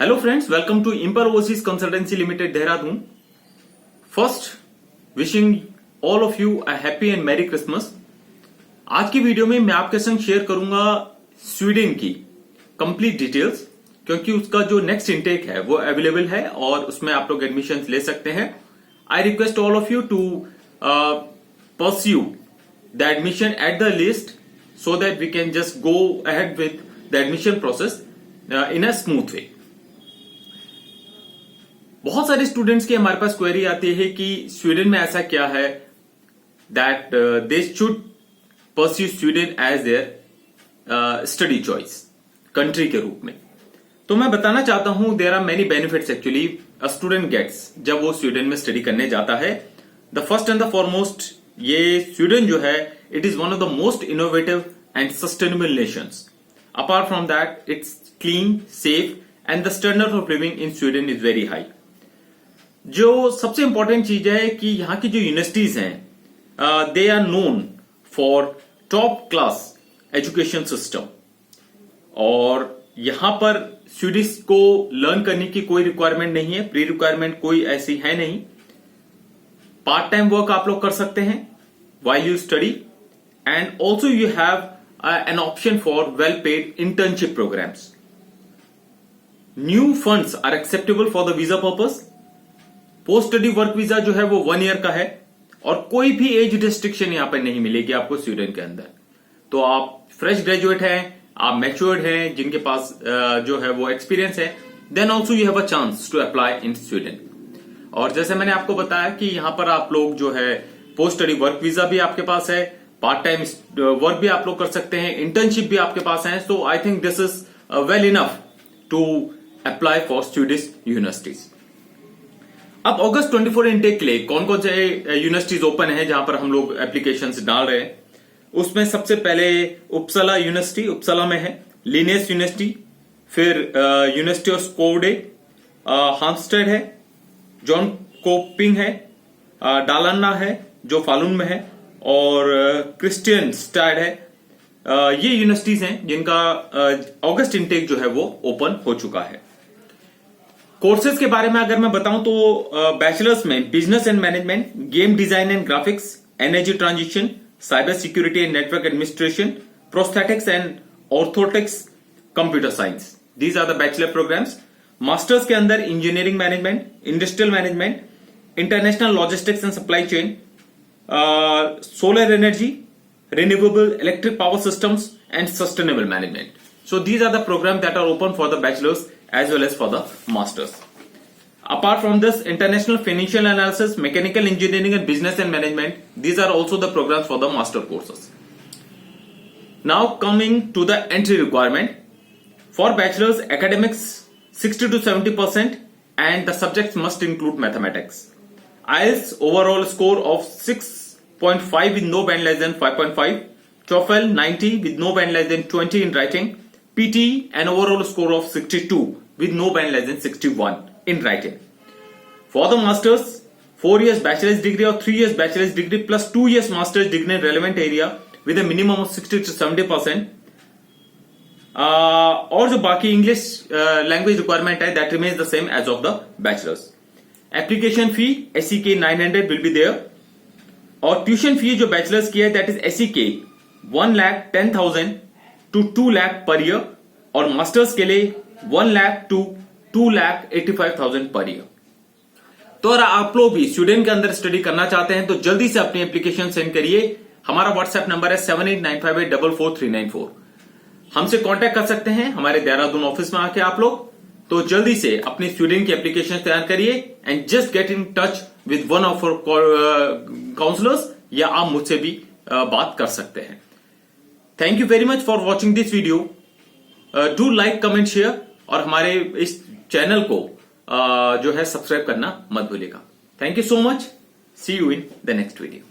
Hello friends, welcome to Imper overseas consultancy limited Dehradun. First, wishing all of you a happy and merry Christmas. आज की video में मैं आपके संग शेयर करूंगा स्वीडन की कंप्लीट डिटेल्स, क्योंकि उसका जो नेक्स्ट इनटेक है वो अवेलेबल है और उसमें आप लोग एडमिशन ले सकते हैं। I request all of you to pursue the admission at the list so that we can just go ahead with the admission process in a smooth way. बहुत सारे स्टूडेंट्स की हमारे पास क्वेरी आती है कि स्वीडन में ऐसा क्या है that they should pursue Sweden as their study choice country के रूप में। तो मैं बताना चाहता हूं there are many benefits actually a student gets जब वो स्वीडन में स्टडी करने जाता है। The first and the foremost, ये स्वीडन जो है it is one of the most innovative and sustainable nations. Apart from that, it's clean, safe, and the standard of living in Sweden is very high. जो सबसे important चीज है कि यहाँ की जो यूनिवर्सिटीज हैं they are known for top class education system, और यहाँ पर स्वीडिश को लर्न करने की कोई रिक्वायरमेंट नहीं है, प्री रिक्वायरमेंट कोई ऐसी है नहीं। पार्ट टाइम वर्क आप लोग कर सकते हैं while you study, and also you have an option for well paid internship programs. New funds are acceptable for the visa purpose. Post study work visa जो है वो 1 ईयर का है और कोई भी एज रिस्ट्रिक्शन यहां पर नहीं मिलेगी आपको स्वीडन के अंदर। तो आप फ्रेश ग्रेजुएट हैं, आप मैच्योर्ड हैं, जिनके पास जो है वो एक्सपीरियंस है, then also you have a chance to apply in Sweden. और जैसे मैंने आपको बताया कि यहां पर आप लोग जो है पोस्ट स्टडी वर्क वीजा भी आपके पास है, पार्ट टाइम वर्क भी आप लोग कर सकते हैं, इंटर्नशिप भी आपके पास है। So I think this is well enough to apply for Swedish universities. अब अगस्त 24 इनटेक के लिए कौन कौन से यूनिवर्सिटीज ओपन है जहां पर हम लोग एप्लीकेशंस डाल रहे हैं, उसमें सबसे पहले उपसला यूनिवर्सिटी उपसला में है, लिनियस यूनिवर्सिटी, फिर यूनिवर्सिटी ऑफ स्कोवडे, हामस्टेड है, जॉन कोपिंग है, डालान्ना है जो फालून में है, और क्रिस्टियन स्टैड है। ये यूनिवर्सिटीज हैं जिनका अगस्त इनटेक जो है वो ओपन हो चुका है। कोर्सेज के बारे में अगर मैं बताऊं तो बैचलर्स में business and management, game design and graphics, energy transition, cyber security and network administration, prosthetics and orthotics, computer science, these are the bachelor programmes. Masters के अंदर engineering management, industrial management, international logistics and supply chain, solar energy, renewable electric power systems, and sustainable management. So these are the programs that are open for the bachelors as well as for the masters. Apart from this, international financial analysis, mechanical engineering and business and management, these are also the programs for the master courses. Now coming to the entry requirement. For bachelors, academics 60 to 70% and the subjects must include mathematics. IELTS overall score of 6.5 with no band less than 5.5, TOEFL 90 with no band less than 20 in writing, PT an overall score of 62 with no band less than 61 in writing. For the masters, 4 years bachelor's degree or 3 years bachelor's degree plus 2 years master's degree in relevant area with a minimum of 60 to 70%. और जो बाकी English language requirement है that remains the same as of the bachelors. Application fee SEK 900 will be there, और tuition fee जो bachelors की है that is SEK 1,10,000 to 2 lakh per year, और masters के लिए 1 लाख to 2,85,000 पर ईयर। तो अगर आप लोग भी स्वीडन के अंदर स्टडी करना चाहते हैं तो जल्दी से अपनी एप्लीकेशन सेंड करिए। हमारा व्हाट्सएप नंबर है 7895844394। हमसे कांटेक्ट कर सकते हैं हमारे देहरादून ऑफिस में आके आप लोग। तो जल्दी से अपनी स्टूडेंट की एप्लीकेशन तैयार करिए and just get in touch with one of our counsellors, या आप मुझसे भी बात कर सकते हैं। Thank you very much for watching this video. Do like, comment, share, और हमारे इस चैनल को जो है सब्सक्राइब करना मत भूलिएगा। Thank you so much. See you in the next video.